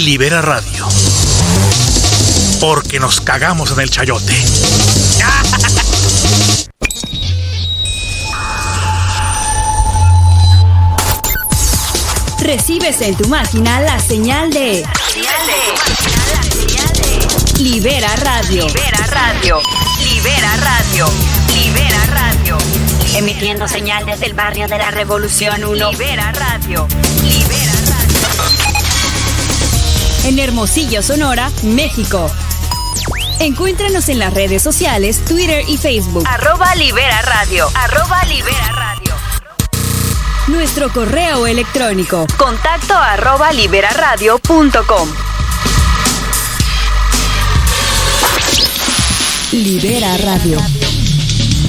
Libera Radio. Porque nos cagamos en el chayote. Recibes en tu máquina la señal de Libera Radio. Libera Radio. Libera Radio. Libera Radio. Emitiendo señal desde el barrio de la Revolución 1. Libera Radio. Libera Radio. En Hermosillo, Sonora, México. Encuéntranos en las redes sociales, Twitter y Facebook. @Libera Radio. @Libera Radio. Nuestro correo electrónico. Contacto @liberaradio.com. Libera Radio.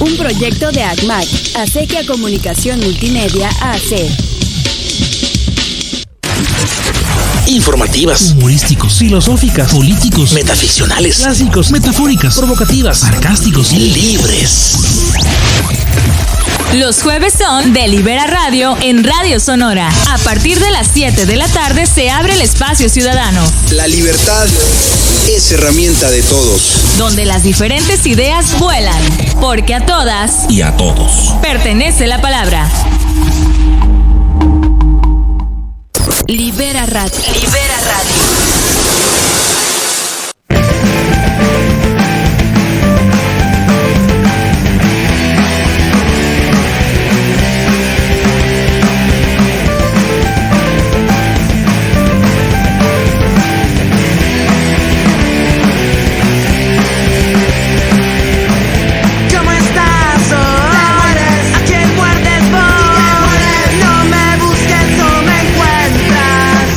Un proyecto de ACMAC, Acequia Comunicación Multimedia AC. Informativas, humorísticos, filosóficas, políticos, metaficcionales, clásicos, metafóricas, provocativas, sarcásticos, libres. Los jueves son de Libera Radio en Radio Sonora. A partir de las 7 de la tarde se abre el espacio ciudadano. La libertad es herramienta de todos. Donde las diferentes ideas vuelan. Porque a todas y a todos pertenece la palabra. Libera Radio. Libera Radio. No me busques, no me encuentras.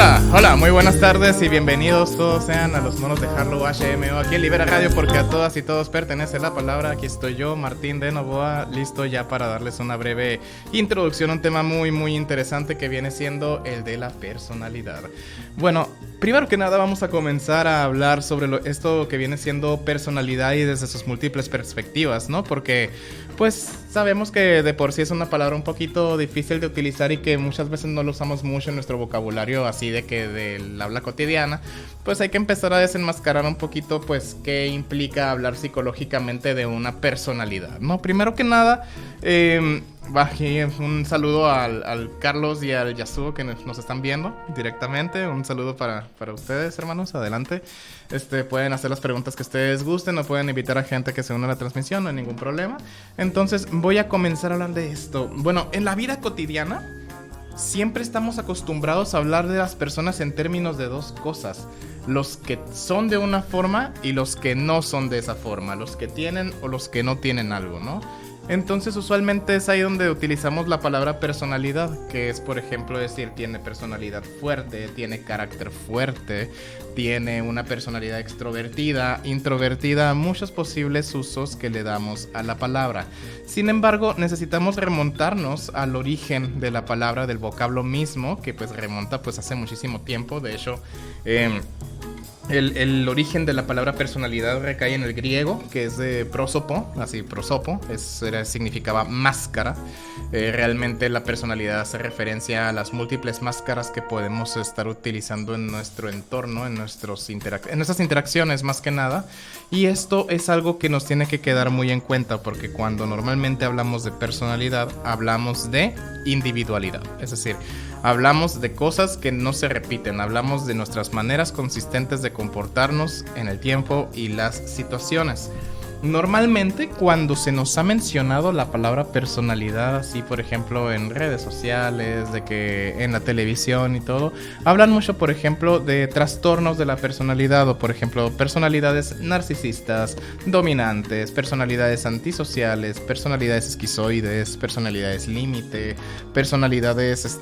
Hola, muy buenas tardes y bienvenidos todos sean a los monos de Harlow HMO aquí en Libera Radio, porque a todas y todos pertenece la palabra. Aquí estoy yo, Martín de Novoa, listo ya para darles una breve introducción a un tema muy interesante que viene siendo el de la personalidad. Bueno, primero que nada vamos a comenzar a hablar sobre esto que viene siendo personalidad y desde sus múltiples perspectivas, ¿no? Porque pues sabemos que de por sí es una palabra un poquito difícil de utilizar y que muchas veces no lo usamos mucho en nuestro vocabulario así de que del habla cotidiana. Pues hay que empezar a desenmascarar un poquito pues qué implica hablar psicológicamente de una personalidad, ¿no? Primero que nada, aquí un saludo al Carlos y al Yasuo que nos están viendo directamente. Un saludo para ustedes, hermanos, adelante. Pueden hacer las preguntas que ustedes gusten o pueden invitar a gente que se una a la transmisión, no hay ningún problema. Entonces voy a comenzar a hablar de esto. Bueno, en la vida cotidiana siempre estamos acostumbrados a hablar de las personas en términos de dos cosas: los que son de una forma y los que no son de esa forma, los que tienen o los que no tienen algo, ¿no? Entonces usualmente es ahí donde utilizamos la palabra personalidad, que es, por ejemplo, decir tiene personalidad fuerte, tiene carácter fuerte, tiene una personalidad extrovertida, introvertida, muchos posibles usos que le damos a la palabra. Sin embargo, necesitamos remontarnos al origen de la palabra, del vocablo mismo, que pues remonta pues hace muchísimo tiempo. De hecho, el origen de la palabra personalidad recae en el griego, que es de prosopo, así prosopo, significaba máscara. Realmente la personalidad hace referencia a las múltiples máscaras que podemos estar utilizando en nuestro entorno, en nuestras interacciones más que nada. Y esto es algo que nos tiene que quedar muy en cuenta, porque cuando normalmente hablamos de personalidad, hablamos de individualidad. Es decir, hablamos de cosas que no se repiten, hablamos de nuestras maneras consistentes de comportarnos en el tiempo y las situaciones. Normalmente cuando se nos ha mencionado la palabra personalidad, así por ejemplo en redes sociales, de que en la televisión y todo, hablan mucho por ejemplo de trastornos de la personalidad, o por ejemplo personalidades narcisistas, dominantes, personalidades antisociales, personalidades esquizoides, personalidades límite, personalidades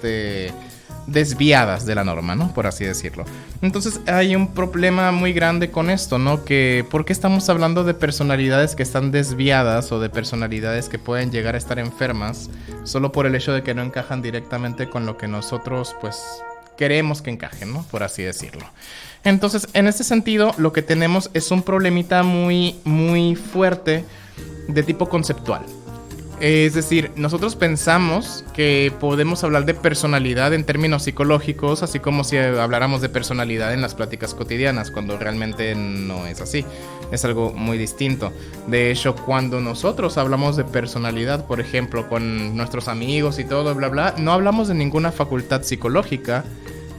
desviadas de la norma, ¿no? Por así decirlo. Entonces hay un problema muy grande con esto, ¿no? Que ¿por qué estamos hablando de personalidades que están desviadas o de personalidades que pueden llegar a estar enfermas solo por el hecho de que no encajan directamente con lo que nosotros pues queremos que encajen, ¿no? Por así decirlo. Entonces, en este sentido, lo que tenemos es un problemita muy fuerte de tipo conceptual. Es decir, nosotros pensamos que podemos hablar de personalidad en términos psicológicos, así como si habláramos de personalidad en las pláticas cotidianas, cuando realmente no es así. Es algo muy distinto. De hecho, cuando nosotros hablamos de personalidad, por ejemplo, con nuestros amigos y todo, bla, bla, no hablamos de ninguna facultad psicológica.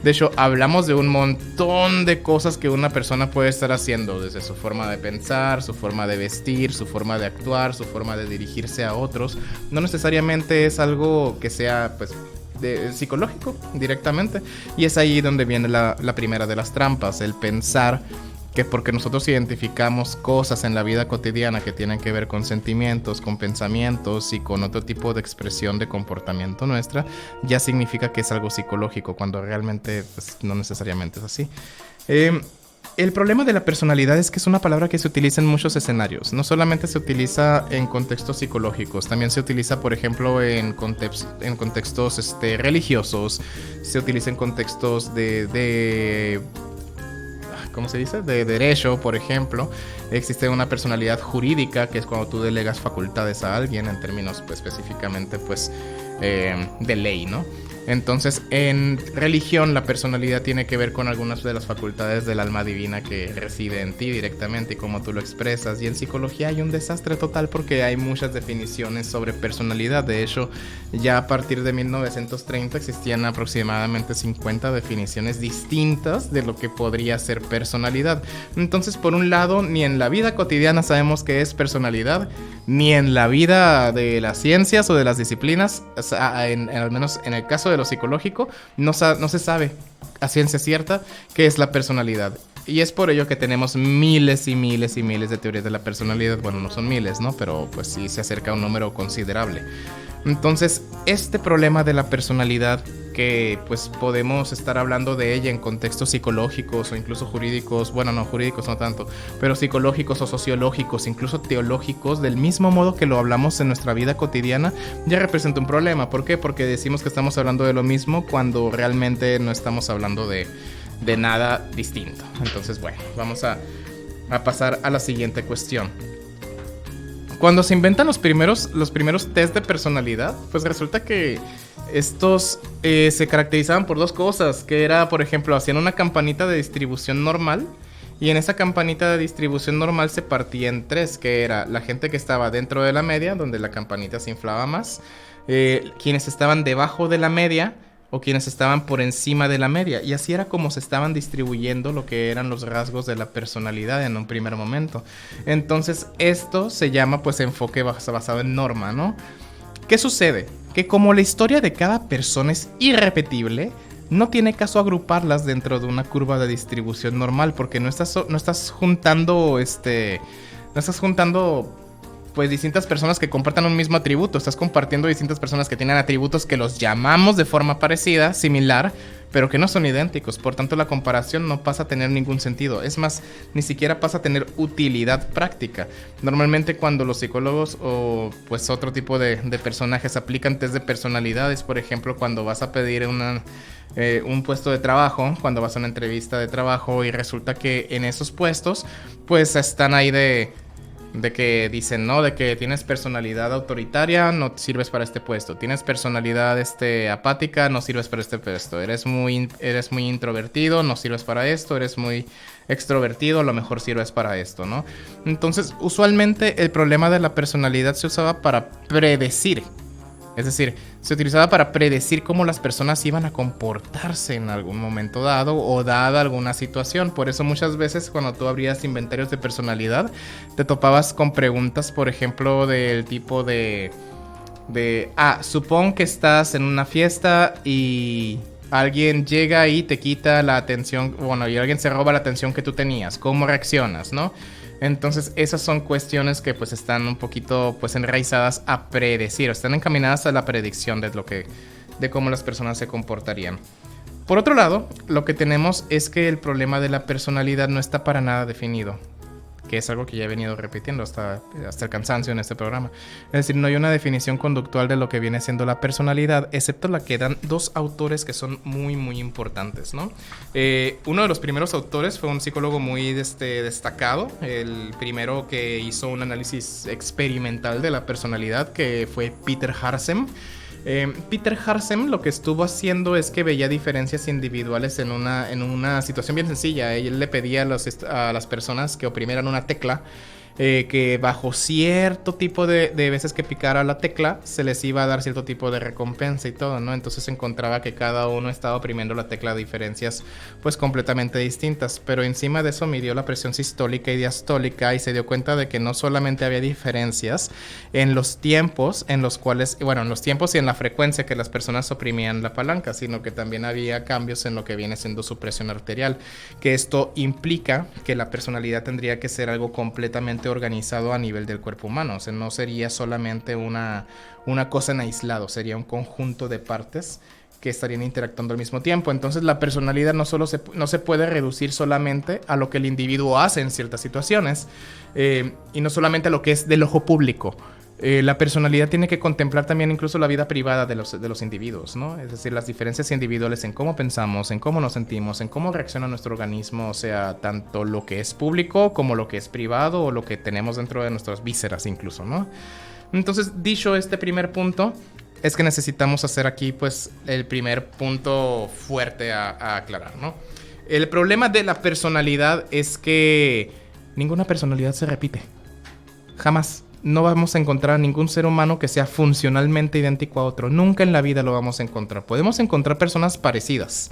De hecho, hablamos de un montón de cosas que una persona puede estar haciendo, desde su forma de pensar, su forma de vestir, su forma de actuar, su forma de dirigirse a otros. No necesariamente es algo que sea pues psicológico directamente. Y es ahí donde viene la primera de las trampas, el pensar que porque nosotros identificamos cosas en la vida cotidiana que tienen que ver con sentimientos, con pensamientos y con otro tipo de expresión de comportamiento nuestra, ya significa que es algo psicológico, cuando realmente pues, no necesariamente es así. El problema de la personalidad es que es una palabra que se utiliza en muchos escenarios. No solamente se utiliza en contextos psicológicos, también se utiliza, por ejemplo, en contextos religiosos, se utiliza en contextos ¿cómo se dice? De derecho, por ejemplo. Existe una personalidad jurídica, que es cuando tú delegas facultades a alguien en términos pues, específicamente pues, de ley, ¿no? Entonces, en religión, la personalidad tiene que ver con algunas de las facultades del alma divina que reside en ti directamente y cómo tú lo expresas. Y en psicología hay un desastre total porque hay muchas definiciones sobre personalidad. De hecho, ya a partir de 1930 existían aproximadamente 50 definiciones distintas de lo que podría ser personalidad. Entonces, por un lado, ni en la vida cotidiana sabemos qué es personalidad, ni en la vida de las ciencias o de las disciplinas, o sea, al menos en el caso de lo psicológico, no se sabe a ciencia cierta qué es la personalidad. Y es por ello que tenemos miles y miles y miles de teorías de la personalidad. Bueno, no son miles, ¿no? Pero pues sí se acerca a un número considerable. Entonces, este problema de la personalidad que pues podemos estar hablando de ella en contextos psicológicos o incluso jurídicos, bueno, no, jurídicos no tanto, pero psicológicos o sociológicos, incluso teológicos, del mismo modo que lo hablamos en nuestra vida cotidiana, ya representa un problema. ¿Por qué? Porque decimos que estamos hablando de lo mismo cuando realmente no estamos hablando de nada distinto. Entonces, bueno, vamos a pasar a la siguiente cuestión. Cuando se inventan los primeros test de personalidad, pues resulta que estos se caracterizaban por dos cosas, que era, por ejemplo, hacían una campanita de distribución normal, y en esa campanita de distribución normal se partía en tres, que era la gente que estaba dentro de la media, donde la campanita se inflaba más, quienes estaban debajo de la media, o quienes estaban por encima de la media. Y así era como se estaban distribuyendo lo que eran los rasgos de la personalidad en un primer momento. Entonces esto se llama pues enfoque basado en norma, ¿no? ¿Qué sucede? Que como la historia de cada persona es irrepetible, no tiene caso agruparlas dentro de una curva de distribución normal, porque no estás juntando pues distintas personas que compartan un mismo atributo. Estás compartiendo distintas personas que tienen atributos que los llamamos de forma parecida, similar, pero que no son idénticos. Por tanto, la comparación no pasa a tener ningún sentido. Es más, ni siquiera pasa a tener utilidad práctica. Normalmente cuando los psicólogos o pues otro tipo de personajes aplican test de personalidades, por ejemplo, cuando vas a pedir un puesto de trabajo, cuando vas a una entrevista de trabajo y resulta que en esos puestos pues están ahí de que dicen, ¿no? De que tienes personalidad autoritaria, no sirves para este puesto. Tienes personalidad apática, no sirves para este puesto. Eres muy introvertido, no sirves para esto. Eres muy extrovertido, a lo mejor sirves para esto, ¿no? Entonces, usualmente el problema de la personalidad se usaba para predecir. Es decir, se utilizaba para predecir cómo las personas iban a comportarse en algún momento dado o dada alguna situación. Por eso muchas veces cuando tú abrías inventarios de personalidad, te topabas con preguntas, por ejemplo, del tipo supón que estás en una fiesta y alguien llega y te quita la atención, y alguien se roba la atención que tú tenías. ¿Cómo reaccionas, no? Entonces esas son cuestiones que pues están un poquito pues enraizadas a predecir, están encaminadas a la predicción de cómo las personas se comportarían. Por otro lado, lo que tenemos es que el problema de la personalidad no está para nada definido, que es algo que ya he venido repitiendo hasta el cansancio en este programa. Es decir, no hay una definición conductual de lo que viene siendo la personalidad, excepto la que dan dos autores que son muy, muy importantes, ¿no? Uno de los primeros autores fue un psicólogo muy destacado, el primero que hizo un análisis experimental de la personalidad, que fue Peter Harsem. Peter Harsem lo que estuvo haciendo es que veía diferencias individuales en una situación bien sencilla. Él le pedía a las personas que oprimieran una tecla, que bajo cierto tipo de veces que picara la tecla se les iba a dar cierto tipo de recompensa y todo, ¿no? Entonces se encontraba que cada uno estaba oprimiendo la tecla a diferencias pues completamente distintas, pero encima de eso midió la presión sistólica y diastólica y se dio cuenta de que no solamente había diferencias en los tiempos en los cuales, en los tiempos y en la frecuencia que las personas oprimían la palanca, sino que también había cambios en lo que viene siendo su presión arterial, que esto implica que la personalidad tendría que ser algo completamente organizado a nivel del cuerpo humano. O sea, no sería solamente una cosa en aislado, sería un conjunto de partes que estarían interactuando al mismo tiempo. Entonces la personalidad no se puede reducir solamente a lo que el individuo hace en ciertas situaciones, y no solamente a lo que es del ojo público. La personalidad tiene que contemplar también incluso la vida privada de los individuos, ¿no? Es decir, las diferencias individuales en cómo pensamos, en cómo nos sentimos, en cómo reacciona nuestro organismo, o sea, tanto lo que es público como lo que es privado o lo que tenemos dentro de nuestras vísceras incluso, ¿no? Entonces, dicho este primer punto, es que necesitamos hacer aquí pues el primer punto fuerte a aclarar, ¿no? El problema de la personalidad es que ninguna personalidad se repite. Jamás. No vamos a encontrar a ningún ser humano que sea funcionalmente idéntico a otro. Nunca en la vida lo vamos a encontrar. Podemos encontrar personas parecidas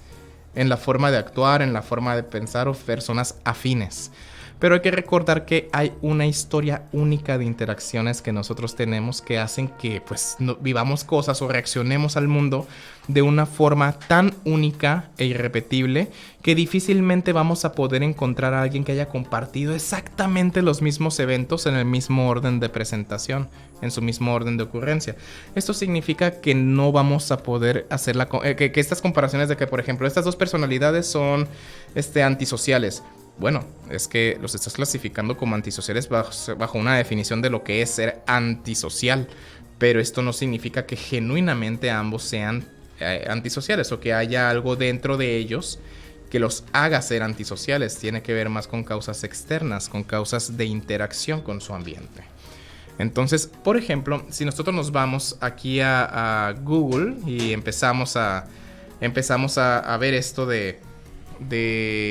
en la forma de actuar, en la forma de pensar, o personas afines. pero hay que recordar que hay una historia única de interacciones que nosotros tenemos que hacen que pues vivamos cosas o reaccionemos al mundo de una forma tan única e irrepetible que difícilmente vamos a poder encontrar a alguien que haya compartido exactamente los mismos eventos en el mismo orden de presentación, en su mismo orden de ocurrencia. Esto significa que no vamos a poder hacer que estas comparaciones de que, por ejemplo, estas dos personalidades son antisociales. Bueno, es que los estás clasificando como antisociales bajo una definición de lo que es ser antisocial, pero esto no significa que genuinamente ambos sean antisociales o que haya algo dentro de ellos que los haga ser antisociales. Tiene que ver más con causas externas, con causas de interacción con su ambiente. Entonces, por ejemplo, si nosotros nos vamos aquí a Google y empezamos a ver esto de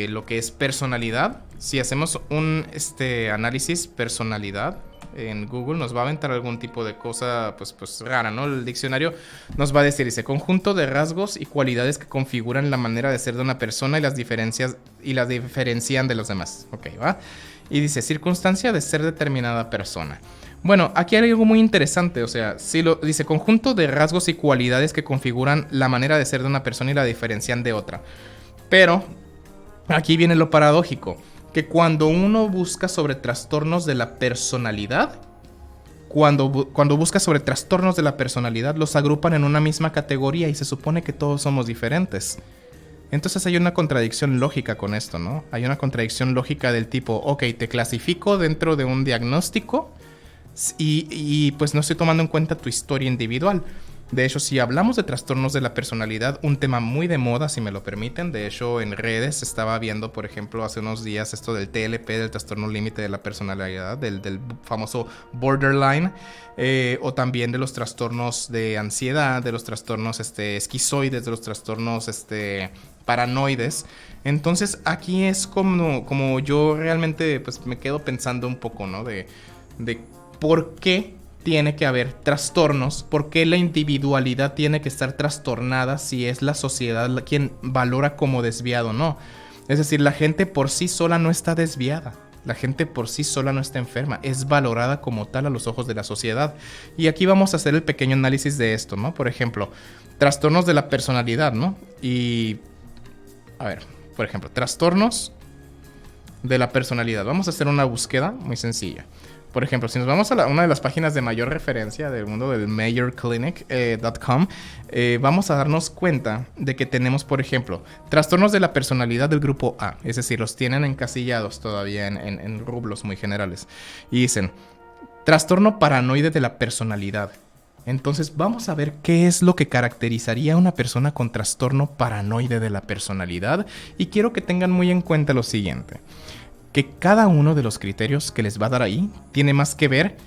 lo que es personalidad. Si hacemos un análisis personalidad en Google, nos va a aventar algún tipo de cosa pues rara, ¿no? El diccionario nos va a decir, dice, conjunto de rasgos y cualidades que configuran la manera de ser de una persona y las diferencian de los demás. Ok, ¿va? Y dice, circunstancia de ser determinada persona. Bueno, aquí hay algo muy interesante, o sea, dice conjunto de rasgos y cualidades que configuran la manera de ser de una persona y la diferencian de otra. Pero aquí viene lo paradójico, que cuando uno busca sobre trastornos de la personalidad, cuando busca sobre trastornos de la personalidad, los agrupan en una misma categoría y se supone que todos somos diferentes. Entonces hay una contradicción lógica con esto, ¿no? Hay una contradicción lógica del tipo, ok, te clasifico dentro de un diagnóstico y pues no estoy tomando en cuenta tu historia individual. De hecho, si hablamos de trastornos de la personalidad, un tema muy de moda, si me lo permiten. De hecho, en redes estaba viendo, por ejemplo, hace unos días esto del TLP, del trastorno límite de la personalidad, del famoso borderline, o también de los trastornos de ansiedad, de los trastornos esquizoides, de los trastornos paranoides. Entonces, aquí es como yo realmente pues me quedo pensando un poco, ¿no? De por qué tiene que haber trastornos, por qué la individualidad tiene que estar trastornada si es la sociedad quien valora como desviado, ¿no? Es decir, la gente por sí sola no está desviada, la gente por sí sola no está enferma, es valorada como tal a los ojos de la sociedad. Y aquí vamos a hacer el pequeño análisis de esto, ¿no? Por ejemplo, trastornos de la personalidad, ¿no? Y, a ver, por ejemplo, trastornos de la personalidad. Vamos a hacer una búsqueda muy sencilla. Por ejemplo, si nos vamos a una de las páginas de mayor referencia del mundo del MayoClinic.com, vamos a darnos cuenta de que tenemos, por ejemplo, trastornos de la personalidad del grupo A. Es decir, los tienen encasillados todavía en rublos muy generales. Y dicen, trastorno paranoide de la personalidad. Entonces vamos a ver qué es lo que caracterizaría a una persona con trastorno paranoide de la personalidad. Y quiero que tengan muy en cuenta lo siguiente, que cada uno de los criterios que les va a dar ahí tiene más que ver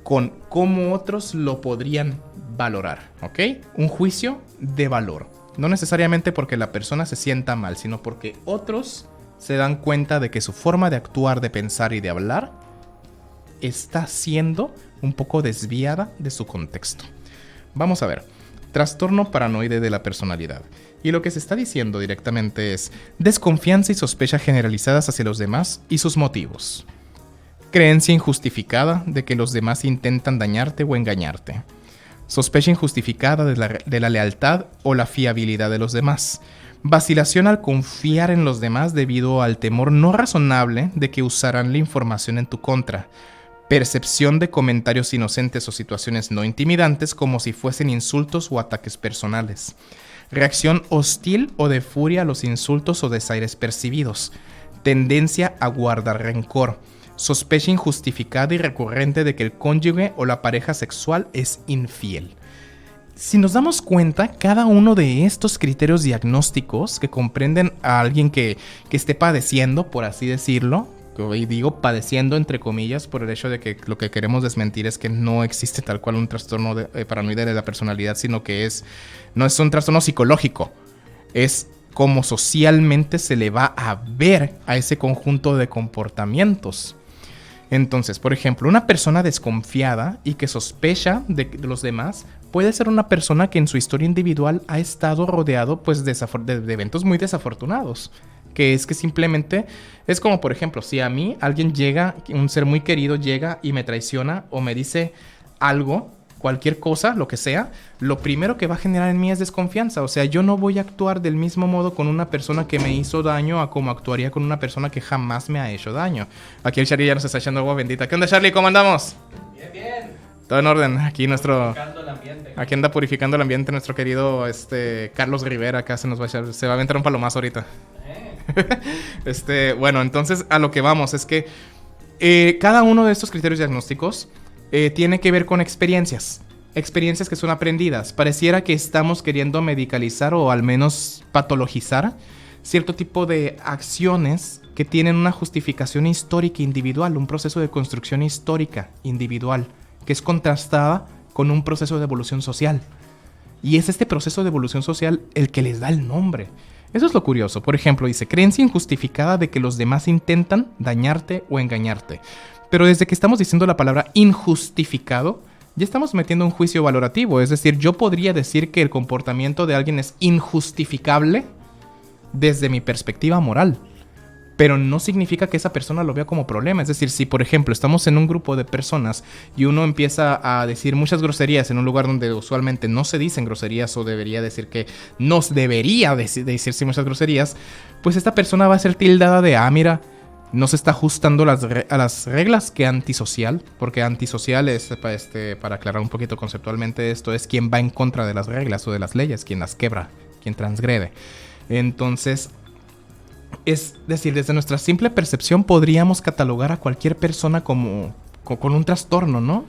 con cómo otros lo podrían valorar, ¿ok? Un juicio de valor. No necesariamente porque la persona se sienta mal, sino porque otros se dan cuenta de que su forma de actuar, de pensar y de hablar está siendo un poco desviada de su contexto. Vamos a ver. Trastorno paranoide de la personalidad. Y lo que se está diciendo directamente es desconfianza y sospecha generalizadas hacia los demás y sus motivos. Creencia injustificada de que los demás intentan dañarte o engañarte. Sospecha injustificada de la lealtad o la fiabilidad de los demás. Vacilación al confiar en los demás debido al temor no razonable de que usarán la información en tu contra. Percepción de comentarios inocentes o situaciones no intimidantes como si fuesen insultos o ataques personales. Reacción hostil o de furia a los insultos o desaires percibidos. Tendencia a guardar rencor. Sospecha injustificada y recurrente de que el cónyuge o la pareja sexual es infiel. Si nos damos cuenta, cada uno de estos criterios diagnósticos que comprenden a alguien que esté padeciendo, por así decirlo, y digo padeciendo entre comillas por el hecho de que lo que queremos desmentir es que no existe tal cual un trastorno paranoide de la personalidad, sino que no es un trastorno psicológico, es como socialmente se le va a ver a ese conjunto de comportamientos. Entonces, por ejemplo, una persona desconfiada y que sospecha de los demás puede ser una persona que en su historia individual ha estado rodeado pues, de eventos muy desafortunados. que es que simplemente es como, por ejemplo, si a mí alguien llega, un ser muy querido llega y me traiciona o me dice algo, cualquier cosa, lo que sea, lo primero que va a generar en mí es desconfianza. O sea, yo no voy a actuar del mismo modo con una persona que me hizo daño a como actuaría con una persona que jamás me ha hecho daño. Aquí el Charlie ya nos está echando agua bendita. ¿Qué onda, Charlie? ¿Cómo andamos? Bien. Todo en orden. Aquí aquí anda purificando el ambiente nuestro querido Carlos Rivera. Acá se va a aventar un palomazo ahorita. Bueno, entonces a lo que vamos es que cada uno de estos criterios diagnósticos tiene que ver con experiencias que son aprendidas. Pareciera que estamos queriendo medicalizar o al menos patologizar cierto tipo de acciones que tienen una justificación histórica individual, un proceso de construcción histórica individual, que es contrastada con un proceso de evolución social. Y es este proceso de evolución social el que les da el nombre. Eso es lo curioso. Por ejemplo, dice, creencia injustificada de que los demás intentan dañarte o engañarte. Pero desde que estamos diciendo la palabra injustificado, ya estamos metiendo un juicio valorativo. Es decir, yo podría decir que el comportamiento de alguien es injustificable desde mi perspectiva moral, pero no significa que esa persona lo vea como problema. Es decir, si por ejemplo estamos en un grupo de personas y uno empieza a decir muchas groserías en un lugar donde usualmente no se dicen groserías, o debería decir que no debería decirse muchas groserías, pues esta persona va a ser tildada de, mira, no se está ajustando a las reglas, que antisocial, porque antisocial es, para aclarar un poquito conceptualmente esto, es quien va en contra de las reglas o de las leyes, quien las quebra, quien transgrede. Entonces, es decir, desde nuestra simple percepción podríamos catalogar a cualquier persona como con un trastorno, ¿no?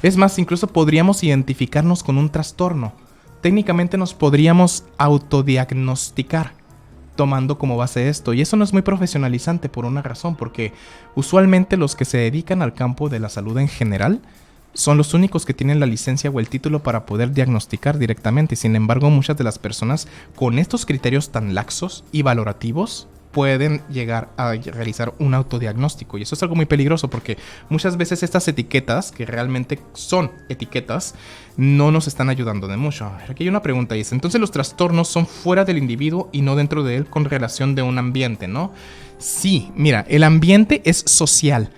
Es más, incluso podríamos identificarnos con un trastorno. Técnicamente nos podríamos autodiagnosticar tomando como base esto, y eso no es muy profesionalizante por una razón, porque usualmente los que se dedican al campo de la salud en general son los únicos que tienen la licencia o el título para poder diagnosticar directamente, y sin embargo muchas de las personas con estos criterios tan laxos y valorativos pueden llegar a realizar un autodiagnóstico, y eso es algo muy peligroso porque muchas veces estas etiquetas, que realmente son etiquetas, no nos están ayudando de mucho. Aquí hay una pregunta, dice, entonces los trastornos son fuera del individuo y no dentro de él con relación de un ambiente, ¿no? Sí, mira, el ambiente es social.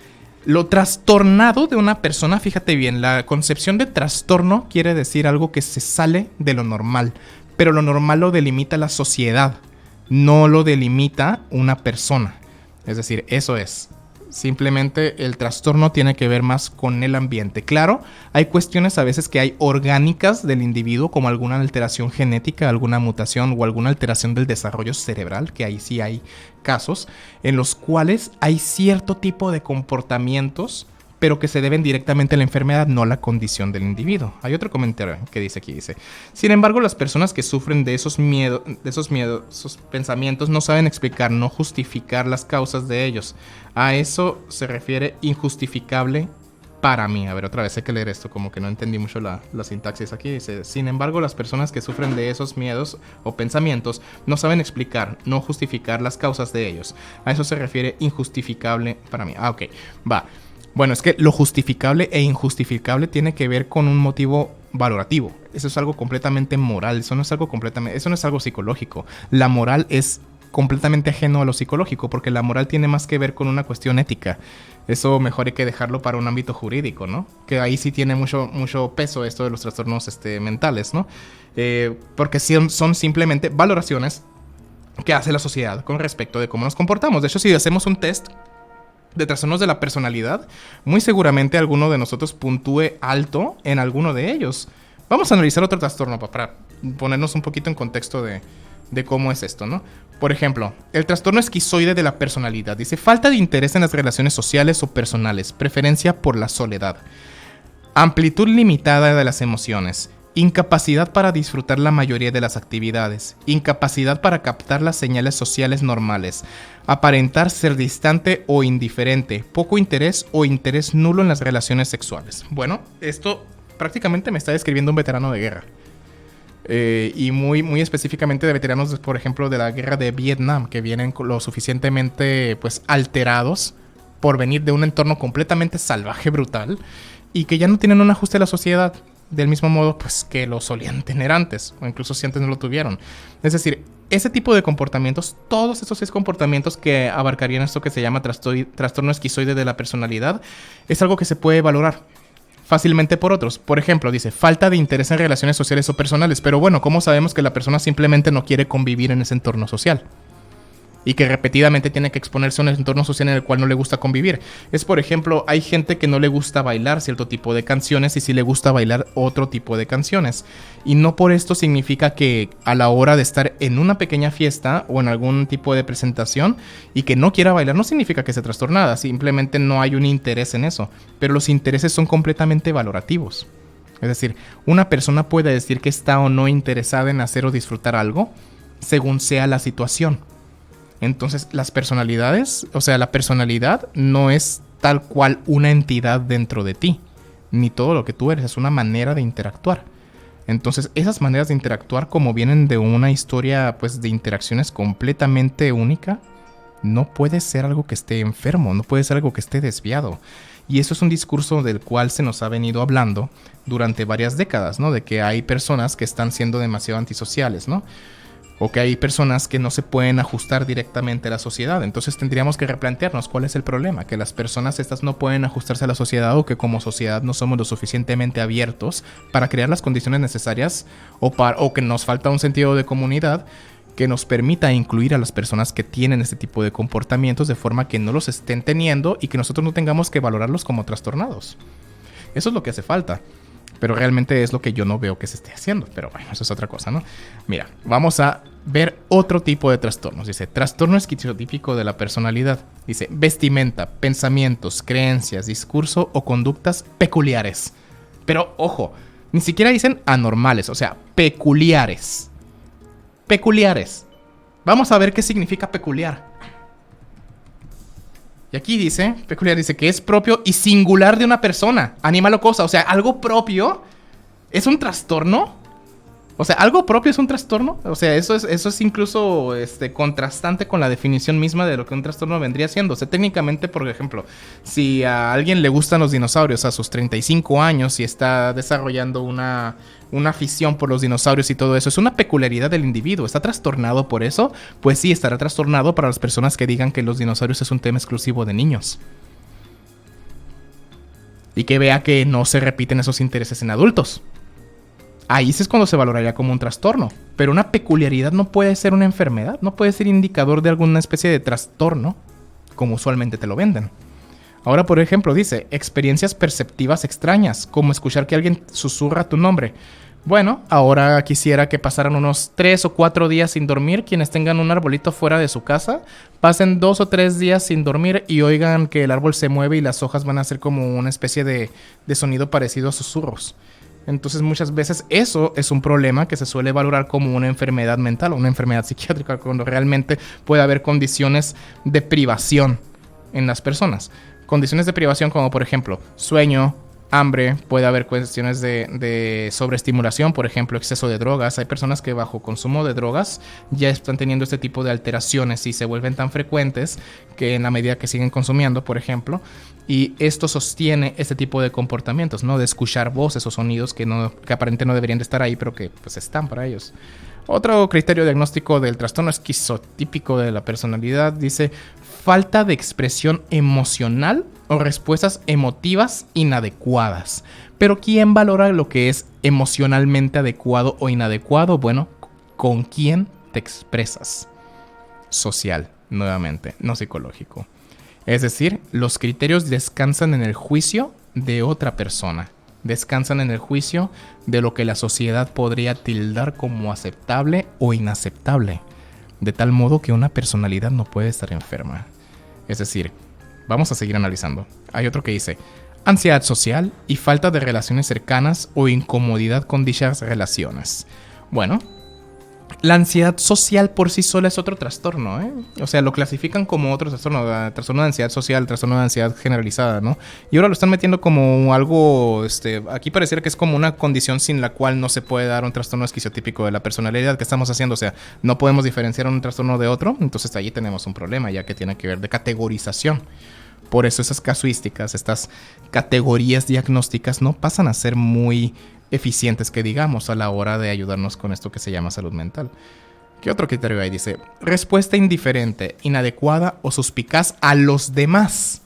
Lo trastornado de una persona, fíjate bien, la concepción de trastorno quiere decir algo que se sale de lo normal, pero lo normal lo delimita la sociedad, no lo delimita una persona. Es decir, eso es. Simplemente el trastorno tiene que ver más con el ambiente. Claro, hay cuestiones a veces que hay orgánicas del individuo, como alguna alteración genética, alguna mutación o alguna alteración del desarrollo cerebral, que ahí sí hay casos en los cuales hay cierto tipo de comportamientos, pero que se deben directamente a la enfermedad, no a la condición del individuo. Hay otro comentario que dice aquí, dice, sin embargo, las personas que sufren de esos pensamientos no saben explicar, no justificar las causas de ellos. A eso se refiere injustificable para mí. A ver, otra vez hay que leer esto, como que no entendí mucho la sintaxis aquí. Dice, sin embargo, las personas que sufren de esos miedos o pensamientos no saben explicar, no justificar las causas de ellos. A eso se refiere injustificable para mí. Ok, va. Bueno, es que lo justificable e injustificable tiene que ver con un motivo valorativo. Eso es algo completamente moral, eso no es algo psicológico. La moral es completamente ajeno a lo psicológico, porque la moral tiene más que ver con una cuestión ética. Eso mejor hay que dejarlo para un ámbito jurídico, ¿no? Que ahí sí tiene mucho peso esto de los trastornos mentales, ¿no? Porque son simplemente valoraciones que hace la sociedad con respecto de cómo nos comportamos. De hecho, si hacemos un test de trastornos de la personalidad, muy seguramente alguno de nosotros puntúe alto en alguno de ellos. Vamos a analizar otro trastorno para ponernos un poquito en contexto de cómo es esto, ¿no? Por ejemplo, el trastorno esquizoide de la personalidad. Dice, falta de interés en las relaciones sociales o personales, preferencia por la soledad, amplitud limitada de las emociones, incapacidad para disfrutar la mayoría de las actividades, incapacidad para captar las señales sociales normales, aparentar ser distante o indiferente, poco interés o interés nulo en las relaciones sexuales. Bueno, esto prácticamente me está describiendo un veterano de guerra. Y muy específicamente de veteranos, por ejemplo, de la guerra de Vietnam, que vienen lo suficientemente alterados por venir de un entorno completamente salvaje, brutal, y que ya no tienen un ajuste a la sociedad. del mismo modo pues que lo solían tener antes, o incluso si antes no lo tuvieron. Es decir, ese tipo de comportamientos, todos esos 6 comportamientos que abarcarían esto que se llama trastorno esquizoide de la personalidad, es algo que se puede valorar fácilmente por otros. Por ejemplo, dice, falta de interés en relaciones sociales o personales. Pero bueno, ¿cómo sabemos que la persona simplemente no quiere convivir en ese entorno social? Y que repetidamente tiene que exponerse a un entorno social en el cual no le gusta convivir. Es, por ejemplo, hay gente que no le gusta bailar cierto tipo de canciones y sí le gusta bailar otro tipo de canciones. Y no por esto significa que a la hora de estar en una pequeña fiesta o en algún tipo de presentación y que no quiera bailar, no significa que esté trastornada. Simplemente no hay un interés en eso. Pero los intereses son completamente valorativos. Es decir, una persona puede decir que está o no interesada en hacer o disfrutar algo según sea la situación. Entonces, las personalidades, o sea, la personalidad no es tal cual una entidad dentro de ti, ni todo lo que tú eres, es una manera de interactuar. Entonces, esas maneras de interactuar, como vienen de una historia, pues, de interacciones completamente única, no puede ser algo que esté enfermo, no puede ser algo que esté desviado. Y eso es un discurso del cual se nos ha venido hablando durante varias décadas, ¿no? De que hay personas que están siendo demasiado antisociales, ¿no? O que hay personas que no se pueden ajustar directamente a la sociedad. Entonces tendríamos que replantearnos cuál es el problema. Que las personas estas no pueden ajustarse a la sociedad, o que como sociedad no somos lo suficientemente abiertos para crear las condiciones necesarias, o que nos falta un sentido de comunidad que nos permita incluir a las personas que tienen este tipo de comportamientos de forma que no los estén teniendo y que nosotros no tengamos que valorarlos como trastornados. Eso es lo que hace falta. Pero realmente es lo que yo no veo que se esté haciendo. Pero bueno, eso es otra cosa, ¿no? Mira, vamos a ver otro tipo de trastornos. Dice, trastorno esquizotípico de la personalidad. Dice, vestimenta, pensamientos, creencias, discurso o conductas peculiares. Pero, ojo, ni siquiera dicen anormales, o sea, peculiares. Peculiares. Vamos a ver qué significa peculiar. Y aquí dice, peculiar, dice que es propio y singular de una persona, animal o cosa. O sea, algo propio es un trastorno. O sea, algo propio es un trastorno. O sea, eso es incluso contrastante con la definición misma de lo que un trastorno vendría siendo. O sea, técnicamente, por ejemplo, si a alguien le gustan los dinosaurios a sus 35 años y está desarrollando una afición por los dinosaurios y todo eso, es una peculiaridad del individuo. ¿Está trastornado por eso? Pues sí, estará trastornado para las personas que digan que los dinosaurios es un tema exclusivo de niños. Y que vea que no se repiten esos intereses en adultos. Ahí sí es cuando se valoraría como un trastorno. Pero una peculiaridad no puede ser una enfermedad, no puede ser indicador de alguna especie de trastorno, como usualmente te lo venden. Ahora, por ejemplo, dice, experiencias perceptivas extrañas, como escuchar que alguien susurra tu nombre. Bueno, ahora quisiera que pasaran unos 3 o 4 días sin dormir. Quienes tengan un arbolito fuera de su casa, pasen 2 o 3 días sin dormir y oigan que el árbol se mueve y las hojas van a hacer como una especie de sonido parecido a susurros. Entonces muchas veces eso es un problema que se suele valorar como una enfermedad mental o una enfermedad psiquiátrica, cuando realmente puede haber condiciones de privación en las personas. Condiciones de privación como, por ejemplo, sueño, hambre, puede haber cuestiones de sobreestimulación, por ejemplo, exceso de drogas. Hay personas que bajo consumo de drogas ya están teniendo este tipo de alteraciones y se vuelven tan frecuentes que en la medida que siguen consumiendo, por ejemplo, y esto sostiene este tipo de comportamientos, ¿no? De escuchar voces o sonidos que aparentemente no deberían de estar ahí, pero que pues están para ellos. Otro criterio diagnóstico del trastorno esquizotípico de la personalidad dice falta de expresión emocional o respuestas emotivas inadecuadas. Pero ¿quién valora lo que es emocionalmente adecuado o inadecuado? Bueno, ¿con quién te expresas? Social, nuevamente, no psicológico. Es decir, los criterios descansan en el juicio de otra persona. Descansan en el juicio de lo que la sociedad podría tildar como aceptable o inaceptable. De tal modo que una personalidad no puede estar enferma. Es decir, vamos a seguir analizando. Hay otro que dice, ansiedad social y falta de relaciones cercanas o incomodidad con dichas relaciones. Bueno, la ansiedad social por sí sola es otro trastorno, ¿eh? O sea, lo clasifican como otro trastorno, trastorno de ansiedad social, trastorno de ansiedad generalizada, ¿no? Y ahora lo están metiendo como algo, aquí pareciera que es como una condición sin la cual no se puede dar un trastorno esquizotípico de la personalidad que estamos haciendo. O sea, no podemos diferenciar un trastorno de otro, entonces ahí tenemos un problema, ya que tiene que ver de categorización. Por eso esas casuísticas, estas categorías diagnósticas no pasan a ser muy eficientes que digamos a la hora de ayudarnos con esto que se llama salud mental. ¿Qué otro criterio hay? Dice, respuesta indiferente, inadecuada o suspicaz a los demás.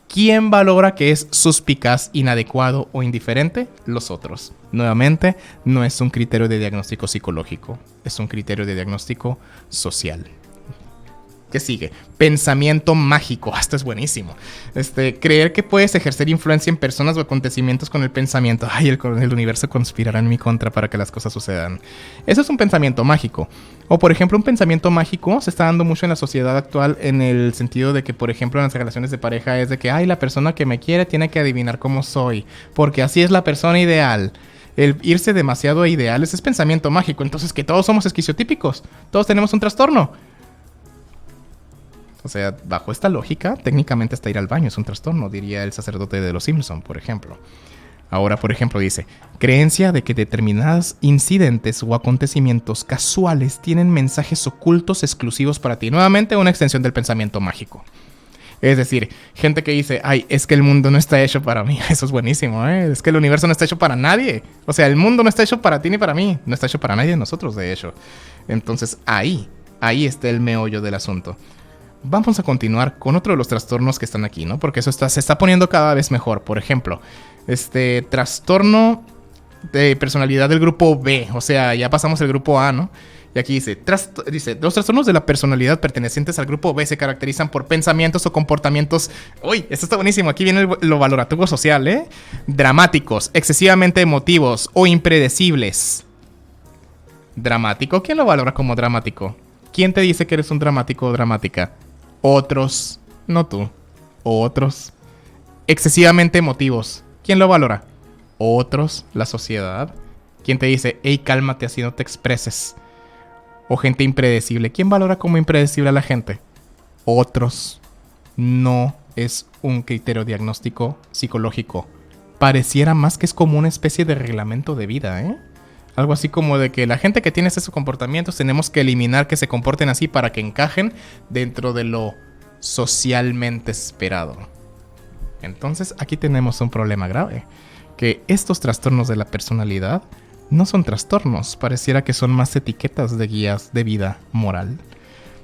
¿Quién valora que es suspicaz, inadecuado o indiferente? Los otros. Nuevamente, no es un criterio de diagnóstico psicológico, es un criterio de diagnóstico social. ¿Qué sigue? Pensamiento mágico. Esto es buenísimo. Creer que puedes ejercer influencia en personas o acontecimientos con el pensamiento. Ay, el universo conspirará en mi contra para que las cosas sucedan. Eso es un pensamiento mágico. O, por ejemplo, un pensamiento mágico se está dando mucho en la sociedad actual en el sentido de que, por ejemplo, en las relaciones de pareja es de que, ay, la persona que me quiere tiene que adivinar cómo soy, porque así es la persona ideal. El irse demasiado a ideales es pensamiento mágico. Entonces, que todos somos esquiziotípicos. Todos tenemos un trastorno. O sea, bajo esta lógica, técnicamente hasta ir al baño es un trastorno, diría el sacerdote de los Simpson, por ejemplo. Ahora, por ejemplo, dice, creencia de que determinados incidentes o acontecimientos casuales tienen mensajes ocultos exclusivos para ti. Nuevamente, una extensión del pensamiento mágico. Es decir, gente que dice, ay, es que el mundo no está hecho para mí. Eso es buenísimo, ¿eh? Es que el universo no está hecho para nadie. O sea, el mundo no está hecho para ti ni para mí. No está hecho para nadie de nosotros, de hecho. Entonces, ahí está el meollo del asunto. Vamos a continuar con otro de los trastornos que están aquí, ¿no? Porque eso se está poniendo cada vez mejor. Por ejemplo, trastorno de personalidad del grupo B. O sea, ya pasamos el grupo A, ¿no? Y aquí dice, los trastornos de la personalidad pertenecientes al grupo B se caracterizan por pensamientos o comportamientos... ¡Uy! Esto está buenísimo. Aquí viene lo valorativo social, ¿eh? Dramáticos, excesivamente emotivos o impredecibles. ¿Dramático? ¿Quién lo valora como dramático? ¿Quién te dice que eres un dramático o dramática? Otros, no tú. Otros. Excesivamente emotivos. ¿Quién lo valora? Otros, la sociedad. ¿Quién te dice, hey, cálmate, así no te expreses? O gente impredecible. ¿Quién valora como impredecible a la gente? Otros. No es un criterio diagnóstico psicológico. Pareciera más que es como una especie de reglamento de vida, ¿eh? Algo así como de que la gente que tiene esos comportamientos tenemos que eliminar que se comporten así para que encajen dentro de lo socialmente esperado. Entonces aquí tenemos un problema grave. Que estos trastornos de la personalidad no son trastornos. Pareciera que son más etiquetas de guías de vida moral.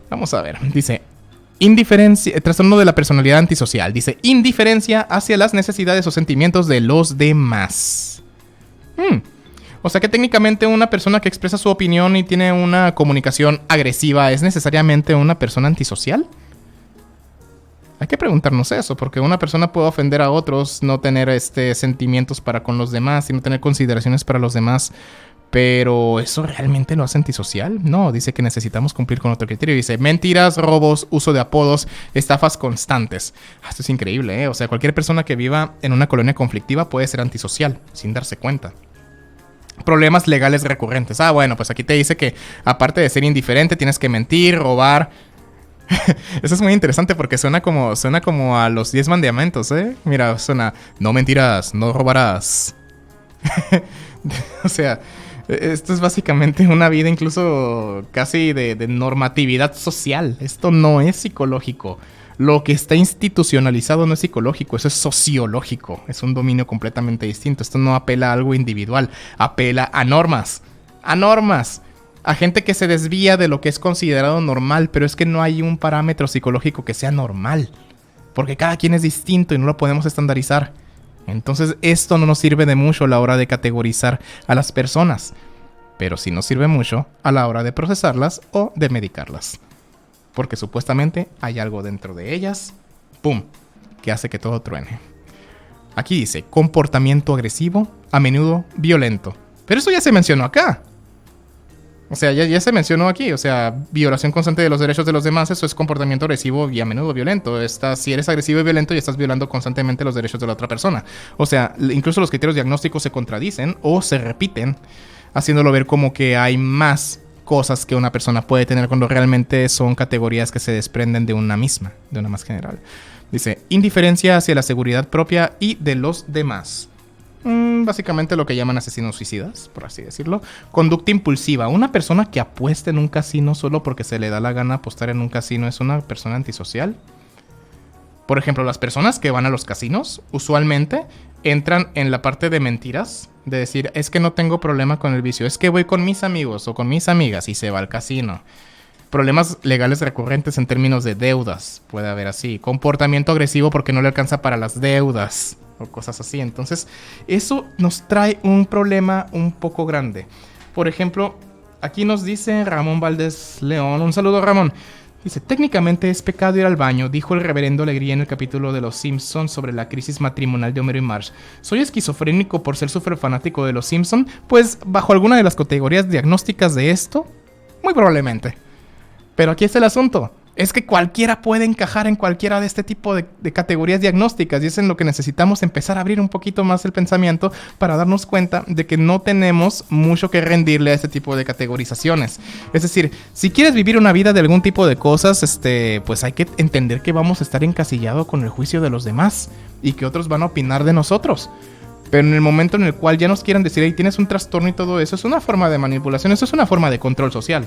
Vamos a ver. Dice, trastorno de la personalidad antisocial. Dice, indiferencia hacia las necesidades o sentimientos de los demás. O sea que técnicamente una persona que expresa su opinión y tiene una comunicación agresiva ¿es necesariamente una persona antisocial? Hay que preguntarnos eso, porque una persona puede ofender a otros, no tener sentimientos para con los demás y no tener consideraciones para los demás. Pero ¿eso realmente lo hace antisocial? No, dice que necesitamos cumplir con otro criterio. Dice, mentiras, robos, uso de apodos, estafas constantes. Esto es increíble, ¿eh? O sea, cualquier persona que viva en una colonia conflictiva puede ser antisocial, sin darse cuenta. Problemas legales recurrentes. Bueno, pues aquí te dice que aparte de ser indiferente tienes que mentir, robar. Eso es muy interesante porque suena como a los 10 mandamientos, ¿eh? Mira, suena, no mentirás, no robarás. O sea, esto es básicamente una vida incluso casi de normatividad social. Esto no es psicológico. Lo que está institucionalizado no es psicológico, eso es sociológico. Es un dominio completamente distinto. Esto no apela a algo individual, apela a normas. A normas. A gente que se desvía de lo que es considerado normal, pero es que no hay un parámetro psicológico que sea normal. Porque cada quien es distinto y no lo podemos estandarizar. Entonces esto no nos sirve de mucho a la hora de categorizar a las personas. Pero sí nos sirve mucho a la hora de procesarlas o de medicarlas. Porque supuestamente hay algo dentro de ellas, ¡pum!, que hace que todo truene. Aquí dice, comportamiento agresivo, a menudo violento. Pero eso ya se mencionó acá. O sea, ya se mencionó aquí. O sea, violación constante de los derechos de los demás, eso es comportamiento agresivo y a menudo violento. Si eres agresivo y violento, ya estás violando constantemente los derechos de la otra persona. O sea, incluso los criterios diagnósticos se contradicen o se repiten, haciéndolo ver como que hay más cosas que una persona puede tener cuando realmente son categorías que se desprenden de una misma, de una más general. Dice, indiferencia hacia la seguridad propia y de los demás. Básicamente lo que llaman asesinos suicidas, por así decirlo. Conducta impulsiva. Una persona que apuesta en un casino solo porque se le da la gana apostar en un casino es una persona antisocial. Por ejemplo, las personas que van a los casinos usualmente entran en la parte de mentiras, de decir, es que no tengo problema con el vicio, es que voy con mis amigos o con mis amigas y se va al casino. Problemas legales recurrentes en términos de deudas, puede haber así. Comportamiento agresivo porque no le alcanza para las deudas o cosas así. Entonces, eso nos trae un problema un poco grande. Por ejemplo, aquí nos dice Ramón Valdés León. Un saludo, Ramón. Dice, técnicamente es pecado ir al baño, dijo el reverendo Alegría en el capítulo de Los Simpsons sobre la crisis matrimonial de Homero y Marge. ¿Soy esquizofrénico por ser súper fanático de Los Simpsons? Pues, bajo alguna de las categorías diagnósticas de esto, muy probablemente. Pero aquí está el asunto. Es que cualquiera puede encajar en cualquiera de este tipo de categorías diagnósticas. Y es en lo que necesitamos empezar a abrir un poquito más el pensamiento para darnos cuenta de que no tenemos mucho que rendirle a este tipo de categorizaciones. Es decir, si quieres vivir una vida de algún tipo de cosas, pues hay que entender que vamos a estar encasillados con el juicio de los demás y que otros van a opinar de nosotros. Pero en el momento en el cual ya nos quieran decir, hey, tienes un trastorno y todo eso, es una forma de manipulación, eso es una forma de control social,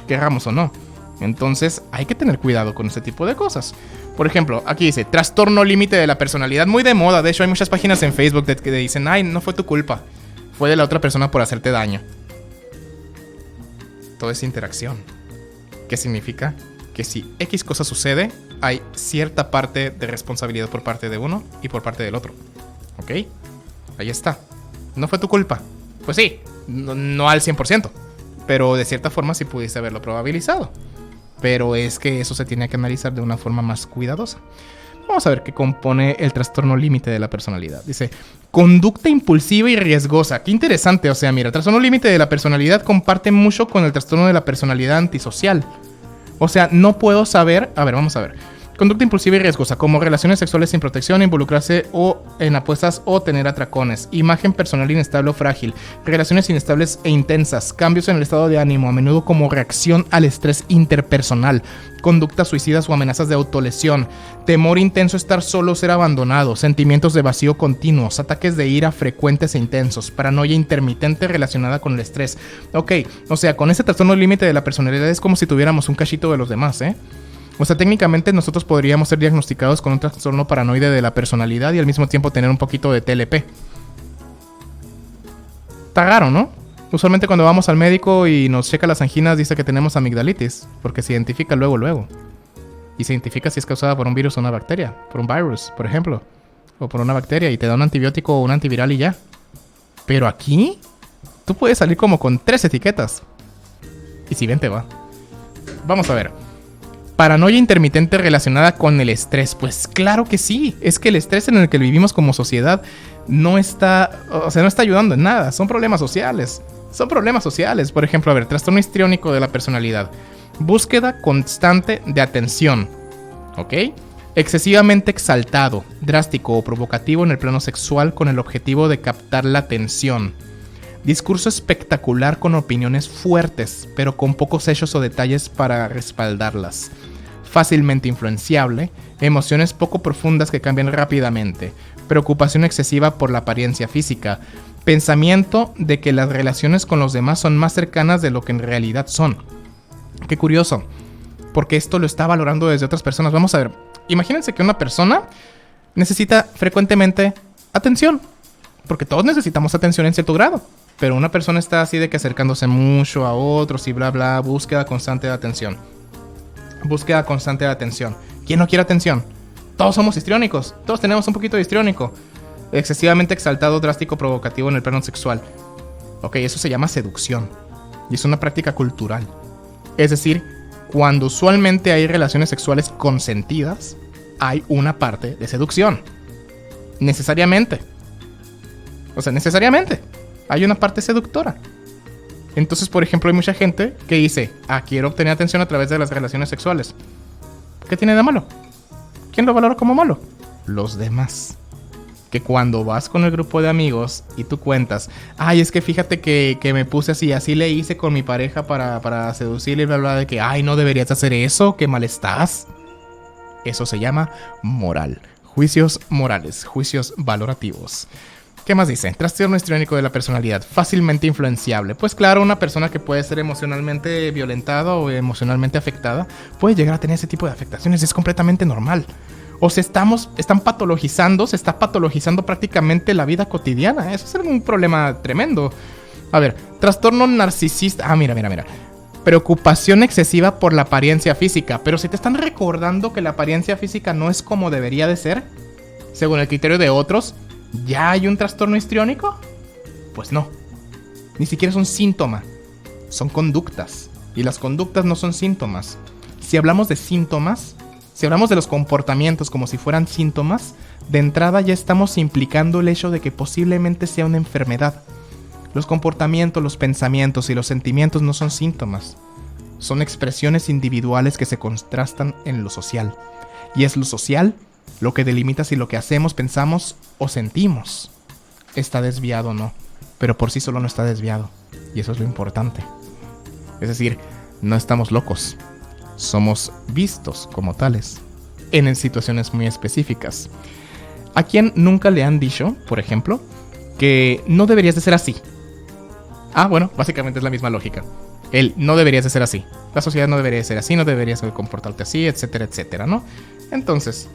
querramos o no. Entonces hay que tener cuidado con este tipo de cosas. Por ejemplo, aquí dice, trastorno límite de la personalidad, muy de moda. De hecho hay muchas páginas en Facebook que dicen, ay, no fue tu culpa, fue de la otra persona por hacerte daño. Toda esa interacción, ¿qué significa? Que si X cosa sucede, hay cierta parte de responsabilidad por parte de uno y por parte del otro. ¿Ok? Ahí está. No fue tu culpa. Pues sí, no al 100%, pero de cierta forma sí pudiste haberlo probabilizado. Pero es que eso se tiene que analizar de una forma más cuidadosa. Vamos a ver qué compone el trastorno límite de la personalidad. Dice, conducta impulsiva y riesgosa. Qué interesante. O sea, mira, el trastorno límite de la personalidad comparte mucho con el trastorno de la personalidad antisocial. O sea, no puedo saber... A ver, vamos a ver. Conducta impulsiva y riesgosa, como relaciones sexuales sin protección, involucrarse o en apuestas o tener atracones. Imagen personal inestable o frágil. Relaciones inestables e intensas. Cambios en el estado de ánimo, a menudo como reacción al estrés interpersonal. Conductas suicidas o amenazas de autolesión. Temor intenso, estar solo, ser abandonado. Sentimientos de vacío continuos. Ataques de ira frecuentes e intensos. Paranoia intermitente relacionada con el estrés. Ok, o sea, con ese trastorno límite de la personalidad es como si tuviéramos un cachito de los demás, ¿eh? O sea, técnicamente nosotros podríamos ser diagnosticados con un trastorno paranoide de la personalidad y al mismo tiempo tener un poquito de TLP. Está raro, ¿no? Usualmente cuando vamos al médico y nos checa las anginas dice que tenemos amigdalitis, porque se identifica luego. Y se identifica si es causada por un virus o una bacteria, por un virus, por ejemplo, o por una bacteria y te da un antibiótico o un antiviral y ya. Pero aquí, tú puedes salir como con 3 etiquetas. Y si bien te va. Vamos a ver. Paranoia intermitente relacionada con el estrés. Pues claro que sí. Es que el estrés en el que vivimos como sociedad no está ayudando en nada. Son problemas sociales. Por ejemplo, a ver, trastorno histriónico de la personalidad. Búsqueda constante de atención. ¿Ok? Excesivamente exaltado, drástico o provocativo en el plano sexual con el objetivo de captar la atención. Discurso espectacular con opiniones fuertes, pero con pocos hechos o detalles para respaldarlas. Fácilmente influenciable, emociones poco profundas que cambian rápidamente, preocupación excesiva por la apariencia física, pensamiento de que las relaciones con los demás son más cercanas de lo que en realidad son. Qué curioso, porque esto lo está valorando desde otras personas. Vamos a ver, imagínense que una persona necesita frecuentemente atención, porque todos necesitamos atención en cierto grado. Pero una persona está así de que acercándose mucho a otros y bla bla, búsqueda constante de atención. ¿Quién no quiere atención? Todos somos histriónicos, todos tenemos un poquito de histriónico. Excesivamente exaltado, drástico, provocativo en el plano sexual. Ok, eso se llama seducción. Y es una práctica cultural. Es decir, cuando usualmente hay relaciones sexuales consentidas, hay una parte de seducción. Necesariamente. Hay una parte seductora. Entonces, por ejemplo, hay mucha gente que dice, quiero obtener atención a través de las relaciones sexuales. ¿Qué tiene de malo? ¿Quién lo valora como malo? Los demás. Que cuando vas con el grupo de amigos y tú cuentas, es que fíjate que me puse así le hice con mi pareja para seducirle y bla bla, de que, no deberías hacer eso, qué mal estás. Eso se llama moral. Juicios morales, juicios valorativos. ¿Qué más dice? Trastorno histriónico de la personalidad, fácilmente influenciable. Pues claro, una persona que puede ser emocionalmente violentada o emocionalmente afectada puede llegar a tener ese tipo de afectaciones, es completamente normal. O se está patologizando prácticamente la vida cotidiana. Eso es un problema tremendo. A ver, trastorno narcisista. Mira. Preocupación excesiva por la apariencia física. Pero si te están recordando que la apariencia física no es como debería de ser, según el criterio de otros, ¿ya hay un trastorno histriónico? Pues no. Ni siquiera es un síntoma. Son conductas. Y las conductas no son síntomas. Si hablamos de síntomas, si hablamos de los comportamientos como si fueran síntomas, de entrada ya estamos implicando el hecho de que posiblemente sea una enfermedad. Los comportamientos, los pensamientos y los sentimientos no son síntomas. Son expresiones individuales que se contrastan en lo social. Y es lo social lo que delimita si lo que hacemos, pensamos o sentimos está desviado o no. Pero por sí solo no está desviado. Y eso es lo importante. Es decir, no estamos locos. Somos vistos como tales en situaciones muy específicas. ¿A quién nunca le han dicho, por ejemplo, que no deberías de ser así? Bueno, básicamente es la misma lógica. No deberías de ser así. La sociedad no debería de ser así, no deberías de comportarte así, etcétera, etcétera, ¿no? Entonces,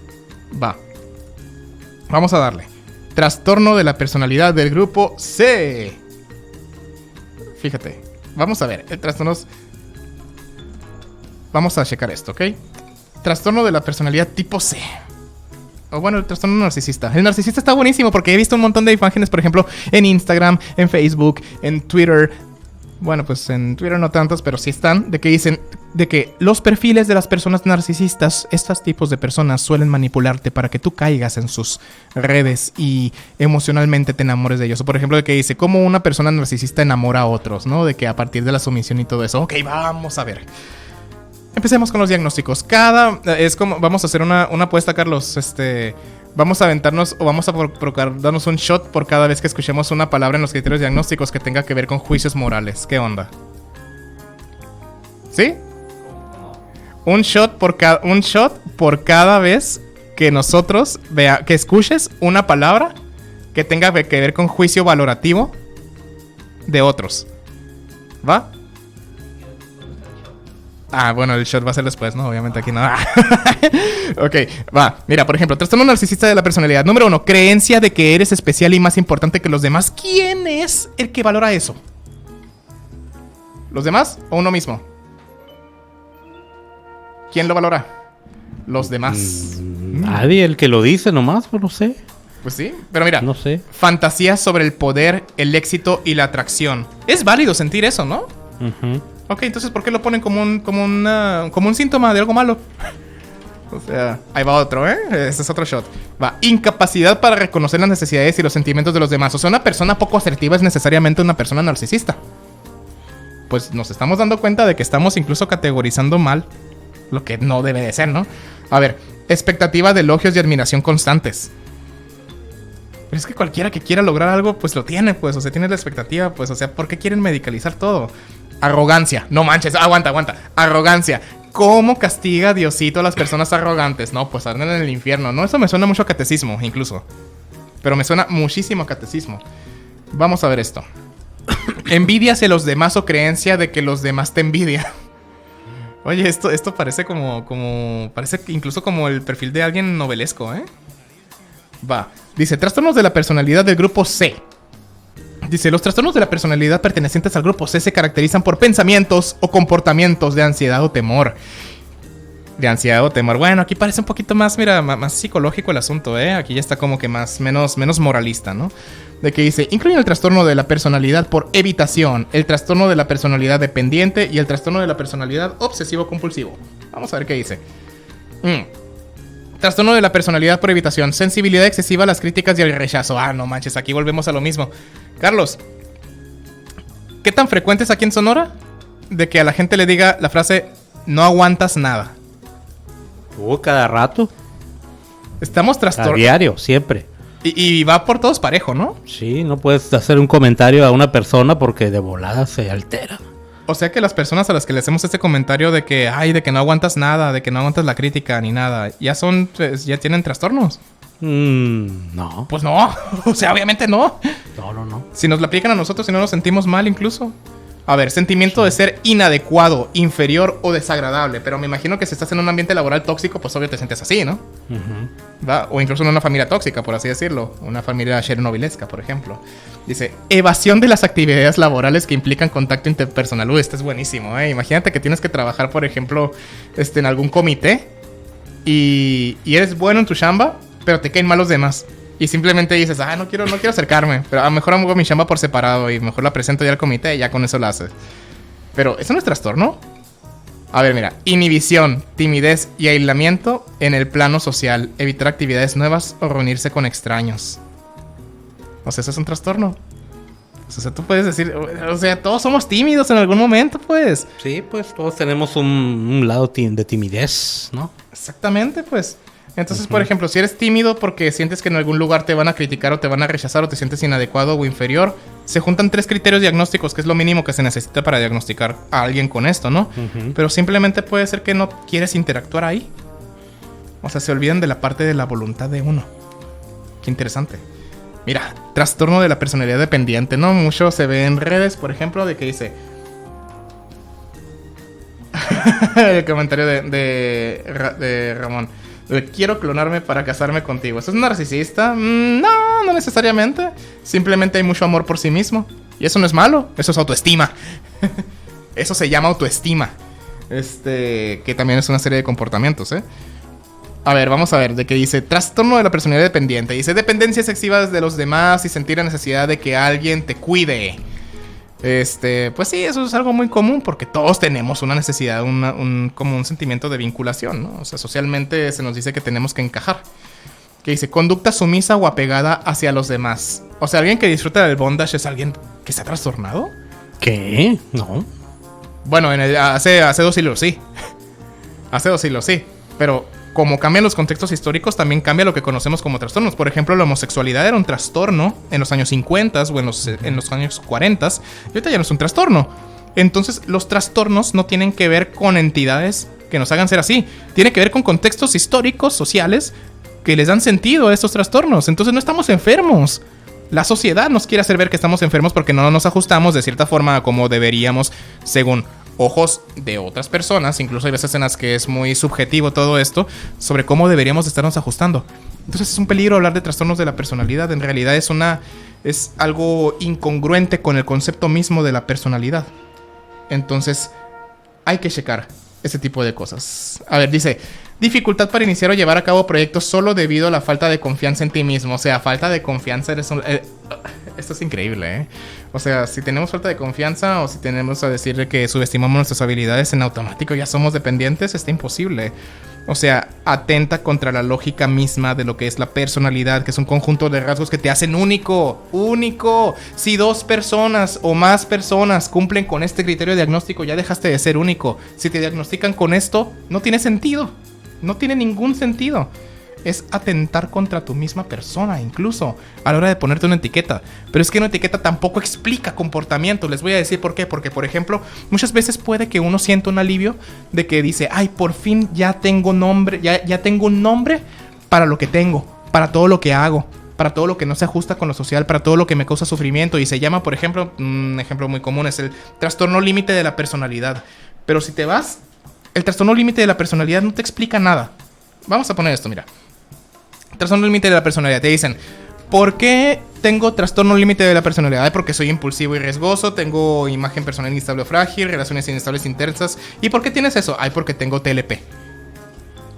vamos a darle. Trastorno de la personalidad del grupo C. Fíjate, vamos a ver, trastornos. Vamos a checar esto, ¿ok? Trastorno de la personalidad tipo C. O bueno, el trastorno narcisista. El narcisista está buenísimo porque he visto un montón de imágenes, por ejemplo, en Instagram, en Facebook, en Twitter. Bueno, pues en Twitter no tantos, pero sí están. De que dicen de que los perfiles de las personas narcisistas, estos tipos de personas suelen manipularte para que tú caigas en sus redes y emocionalmente te enamores de ellos. O por ejemplo, de que dice cómo una persona narcisista enamora a otros, ¿no? De que a partir de la sumisión y todo eso. Ok, vamos a ver. Empecemos con los diagnósticos. Vamos a hacer una apuesta, Carlos. Vamos a aventarnos o vamos a procurar darnos un shot por cada vez que escuchemos una palabra en los criterios diagnósticos que tenga que ver con juicios morales. ¿Qué onda? ¿Sí? Un shot por cada vez que nosotros que escuches una palabra que tenga que ver con juicio valorativo de otros. ¿Va? Bueno, el shot va a ser después, ¿no? Obviamente aquí no. Ok, va. Mira, por ejemplo, trastorno narcisista de la personalidad. Número 1, creencia de que eres especial y más importante que los demás. ¿Quién es el que valora eso? ¿Los demás o uno mismo? ¿Quién lo valora? Los demás. Nadie, el que lo dice nomás, pues no sé. Pues sí, pero mira, no sé. Fantasías sobre el poder, el éxito y la atracción. Es válido sentir eso, ¿no? Ok, entonces ¿por qué lo ponen como un síntoma de algo malo? O sea, ahí va otro, ¿eh? Este es otro shot. Va, incapacidad para reconocer las necesidades y los sentimientos de los demás. O sea, una persona poco asertiva es necesariamente una persona narcisista. Pues nos estamos dando cuenta de que estamos incluso categorizando mal lo que no debe de ser, ¿no? A ver, expectativa de elogios y admiración constantes. Pero es que cualquiera que quiera lograr algo, pues lo tiene, pues. O sea, tiene la expectativa, pues. O sea, ¿por qué quieren medicalizar todo? Arrogancia. No manches, aguanta. Arrogancia. ¿Cómo castiga Diosito a las personas arrogantes? No, pues arden en el infierno. No, eso me suena mucho a catecismo, incluso. Pero me suena muchísimo a catecismo. Vamos a ver esto. Envidia hacia los demás o creencia de que los demás te envidian. Oye, esto parece parece incluso como el perfil de alguien novelesco, ¿eh? Va. Dice, trastornos de la personalidad del grupo C. Dice, los trastornos de la personalidad pertenecientes al grupo C se caracterizan por pensamientos o comportamientos de ansiedad o temor. Bueno, aquí parece un poquito más, mira, más psicológico el asunto, ¿eh? Aquí ya está como que menos moralista, ¿no? De que dice, incluyen el trastorno de la personalidad por evitación, el trastorno de la personalidad dependiente y el trastorno de la personalidad obsesivo-compulsivo. Vamos a ver qué dice. Trastorno de la personalidad por evitación, sensibilidad excesiva a las críticas y al rechazo. No manches, aquí volvemos a lo mismo. Carlos, ¿qué tan frecuente es aquí en Sonora de que a la gente le diga la frase no aguantas nada? Cada rato. Estamos trastornados. A diario, siempre. Y va por todos parejo, ¿no? Sí, no puedes hacer un comentario a una persona porque de volada se altera. O sea que las personas a las que le hacemos este comentario de que no aguantas nada, de que no aguantas la crítica ni nada, ya tienen trastornos. No. Pues no, o sea, obviamente no. No. Si nos la aplican a nosotros y no nos sentimos mal incluso. A ver, sentimiento de ser inadecuado, inferior o desagradable. Pero me imagino que si estás en un ambiente laboral tóxico, pues obvio te sientes así, ¿no? ¿Va? O incluso en una familia tóxica, por así decirlo. Una familia chernobilesca, por ejemplo. Dice, evasión de las actividades laborales que implican contacto interpersonal. Uy, este es buenísimo, ¿eh? Imagínate que tienes que trabajar, por ejemplo, en algún comité y eres bueno en tu chamba, pero te caen mal los demás. Y simplemente dices, no quiero acercarme. Pero a lo mejor hago mi chamba por separado y mejor la presento ya al comité y ya con eso la haces. Pero, ¿eso no es trastorno? A ver, mira. Inhibición, timidez y aislamiento en el plano social. Evitar actividades nuevas o reunirse con extraños. O sea, eso es un trastorno. O sea, tú puedes decir... O sea, todos somos tímidos en algún momento, pues. Sí, pues todos tenemos un lado de timidez, ¿no? Exactamente, pues. Entonces, por ejemplo, si eres tímido porque sientes que en algún lugar te van a criticar o te van a rechazar o te sientes inadecuado o inferior, se juntan 3 criterios diagnósticos, que es lo mínimo que se necesita para diagnosticar a alguien con esto, ¿no? Pero simplemente puede ser que no quieres interactuar ahí. O sea, se olvidan de la parte de la voluntad de uno. Qué interesante. Mira, trastorno de la personalidad dependiente, ¿no? Mucho se ve en redes, por ejemplo, de que dice... El comentario de Ramón. Quiero clonarme para casarme contigo. ¿Eso es narcisista? No necesariamente. Simplemente hay mucho amor por sí mismo. Y eso no es malo. Eso es autoestima. Eso se llama autoestima. Que también es una serie de comportamientos, ¿eh? A ver, vamos a ver. De qué dice trastorno de la personalidad dependiente. Dice dependencias excesivas de los demás y sentir la necesidad de que alguien te cuide. Pues sí, eso es algo muy común porque todos tenemos una necesidad, como un sentimiento de vinculación, ¿no? O sea, socialmente se nos dice que tenemos que encajar. Que dice, conducta sumisa o apegada hacia los demás. O sea, alguien que disfruta del bondage es alguien que está trastornado. ¿Qué? No. Bueno, hace 2 siglos sí. Hace 2 siglos sí. Pero como cambian los contextos históricos, también cambia lo que conocemos como trastornos. Por ejemplo, la homosexualidad era un trastorno en los años 50 o en los años 40. Y ahorita ya no es un trastorno. Entonces, los trastornos no tienen que ver con entidades que nos hagan ser así. Tiene que ver con contextos históricos, sociales, que les dan sentido a estos trastornos. Entonces, no estamos enfermos. La sociedad nos quiere hacer ver que estamos enfermos porque no nos ajustamos de cierta forma a como deberíamos, según ojos de otras personas. Incluso hay veces en las que es muy subjetivo todo esto sobre cómo deberíamos estarnos ajustando. Entonces es un peligro hablar de trastornos de la personalidad. En realidad es algo incongruente con el concepto mismo de la personalidad. Entonces hay que checar ese tipo de cosas. A ver, dice dificultad para iniciar o llevar a cabo proyectos solo debido a la falta de confianza en ti mismo. O sea, falta de confianza esto es increíble, ¿eh? O sea, si tenemos falta de confianza o si tenemos a decirle que subestimamos nuestras habilidades, en automático ya somos dependientes, está imposible. O sea, atenta contra la lógica misma de lo que es la personalidad, que es un conjunto de rasgos que te hacen único. ¡Único! Si 2 personas o más personas cumplen con este criterio diagnóstico, ya dejaste de ser único. Si te diagnostican con esto, no tiene sentido. No tiene ningún sentido. Es atentar contra tu misma persona, incluso a la hora de ponerte una etiqueta. Pero es que una etiqueta tampoco explica comportamiento. Les voy a decir por qué. Porque, por ejemplo, muchas veces puede que uno sienta un alivio de que dice, ay, por fin ya tengo nombre, ya tengo un nombre para lo que tengo, para todo lo que hago, para todo lo que no se ajusta con lo social, para todo lo que me causa sufrimiento. Y se llama, por ejemplo, un ejemplo muy común es el trastorno límite de la personalidad. Pero si te vas, el trastorno límite de la personalidad no te explica nada. Vamos a poner esto, mira. Trastorno límite de la personalidad. Te dicen, ¿por qué tengo trastorno límite de la personalidad? Ay, porque soy impulsivo y riesgoso, tengo imagen personal inestable o frágil, relaciones inestables intensas. ¿Y por qué tienes eso? Ay, porque tengo TLP.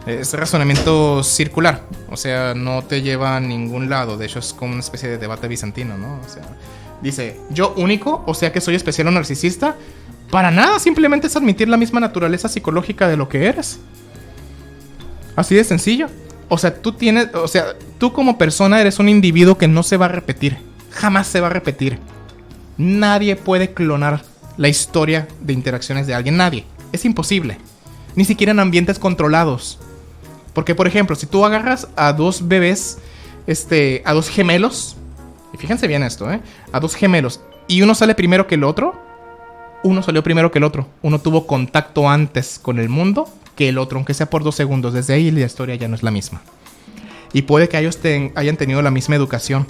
Es razonamiento circular. O sea, no te lleva a ningún lado. De hecho, es como una especie de debate bizantino, ¿no? O sea, dice, ¿yo único? O sea, que soy especial o narcisista. Para nada, simplemente es admitir la misma naturaleza psicológica de lo que eres. Así de sencillo. O sea, tú como persona eres un individuo que no se va a repetir. Jamás se va a repetir. Nadie puede clonar la historia de interacciones de alguien. Nadie. Es imposible. Ni siquiera en ambientes controlados. Porque, por ejemplo, si tú agarras a 2 bebés, a 2 gemelos, y fíjense bien esto, a 2 gemelos, y uno sale primero que el otro, uno salió primero que el otro. Uno tuvo contacto antes con el mundo que el otro, aunque sea por 2 segundos. Desde ahí la historia ya no es la misma. Y puede que ellos hayan tenido la misma educación,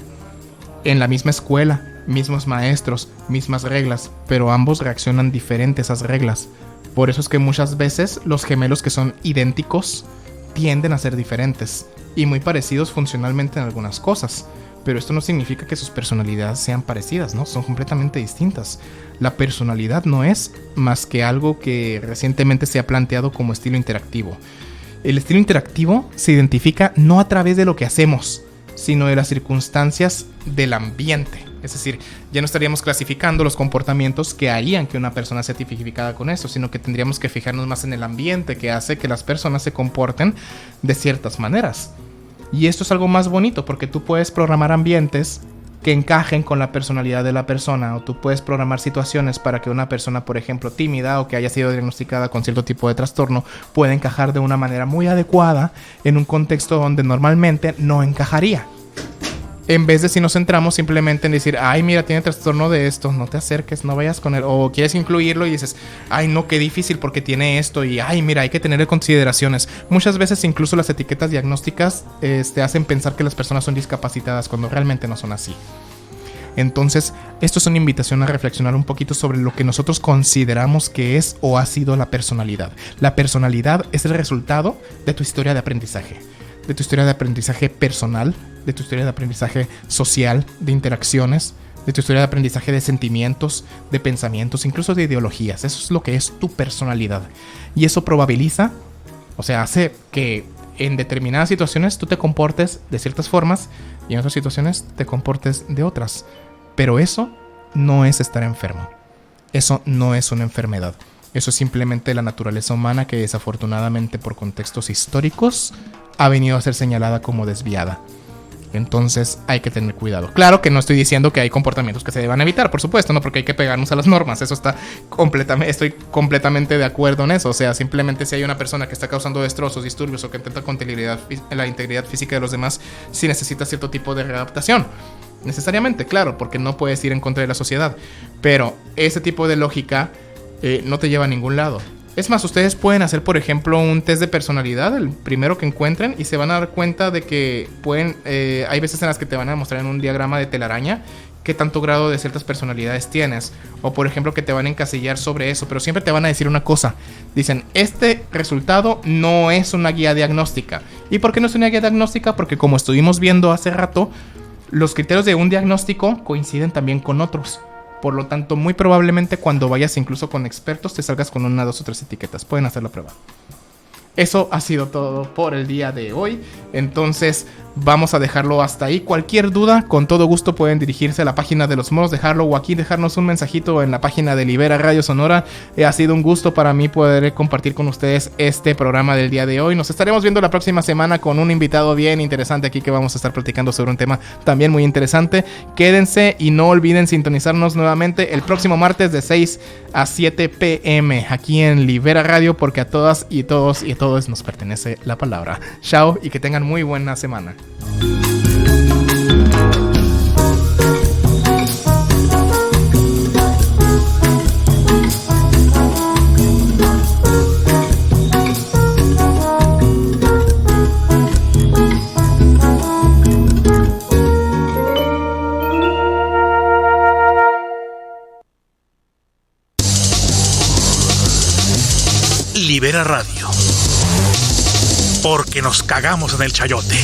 en la misma escuela, mismos maestros, mismas reglas, pero ambos reaccionan diferente a esas reglas. Por eso es que muchas veces los gemelos que son idénticos tienden a ser diferentes y muy parecidos funcionalmente en algunas cosas. Pero esto no significa que sus personalidades sean parecidas, ¿no? Son completamente distintas. La personalidad no es más que algo que recientemente se ha planteado como estilo interactivo. El estilo interactivo se identifica no a través de lo que hacemos, sino de las circunstancias del ambiente. Es decir, ya no estaríamos clasificando los comportamientos que harían que una persona sea tipificada con eso, sino que tendríamos que fijarnos más en el ambiente que hace que las personas se comporten de ciertas maneras. Y esto es algo más bonito porque tú puedes programar ambientes que encajen con la personalidad de la persona, o tú puedes programar situaciones para que una persona, por ejemplo, tímida o que haya sido diagnosticada con cierto tipo de trastorno pueda encajar de una manera muy adecuada en un contexto donde normalmente no encajaría. En vez de si nos centramos simplemente en decir, ay, mira, tiene trastorno de esto, no te acerques, no vayas con él. O quieres incluirlo y dices, ay, no, qué difícil porque tiene esto. Y, ay, mira, hay que tener consideraciones. Muchas veces incluso las etiquetas diagnósticas te hacen pensar que las personas son discapacitadas cuando realmente no son así. Entonces, esto es una invitación a reflexionar un poquito sobre lo que nosotros consideramos que es o ha sido la personalidad. La personalidad es el resultado de tu historia de aprendizaje. De tu historia de aprendizaje personal, de tu historia de aprendizaje social, de interacciones, de tu historia de aprendizaje de sentimientos, de pensamientos, incluso de ideologías. Eso es lo que es tu personalidad. Y eso probabiliza, o sea, hace que en determinadas situaciones tú te comportes de ciertas formas y en otras situaciones te comportes de otras. Pero eso no es estar enfermo. Eso no es una enfermedad. Eso es simplemente la naturaleza humana que desafortunadamente por contextos históricos ha venido a ser señalada como desviada. Entonces hay que tener cuidado. Claro que no estoy diciendo que hay comportamientos que se deban evitar, por supuesto, no, porque hay que pegarnos a las normas. Eso estoy completamente de acuerdo en eso. O sea, simplemente si hay una persona que está causando destrozos, disturbios o que intenta con la integridad física de los demás, sí necesita cierto tipo de readaptación. Necesariamente, claro, porque no puedes ir en contra de la sociedad. Pero ese tipo de lógica no te lleva a ningún lado. Es más, ustedes pueden hacer, por ejemplo, un test de personalidad, el primero que encuentren, y se van a dar cuenta de que hay veces en las que te van a mostrar en un diagrama de telaraña qué tanto grado de ciertas personalidades tienes. O, por ejemplo, que te van a encasillar sobre eso, pero siempre te van a decir una cosa. Dicen, este resultado no es una guía diagnóstica. ¿Y por qué no es una guía diagnóstica? Porque como estuvimos viendo hace rato, los criterios de un diagnóstico coinciden también con otros. Por lo tanto, muy probablemente cuando vayas incluso con expertos te salgas con 1, 2 o 3 etiquetas. Pueden hacer la prueba. Eso ha sido todo por el día de hoy. Entonces vamos a dejarlo hasta ahí. Cualquier duda, con todo gusto pueden dirigirse a la página de Los Moros, dejarlo o aquí dejarnos un mensajito en la página de Libera Radio Sonora. Ha sido un gusto para mí poder compartir con ustedes este programa del día de hoy. Nos estaremos viendo la próxima semana con un invitado bien interesante aquí que vamos a estar platicando sobre un tema también muy interesante. Quédense y no olviden sintonizarnos nuevamente el próximo martes de 6 a 7 p.m. aquí en Libera Radio, porque a todas y todos y a todos nos pertenece la palabra. Chao y que tengan muy buena semana. Libera Radio. Porque nos cagamos en el chayote.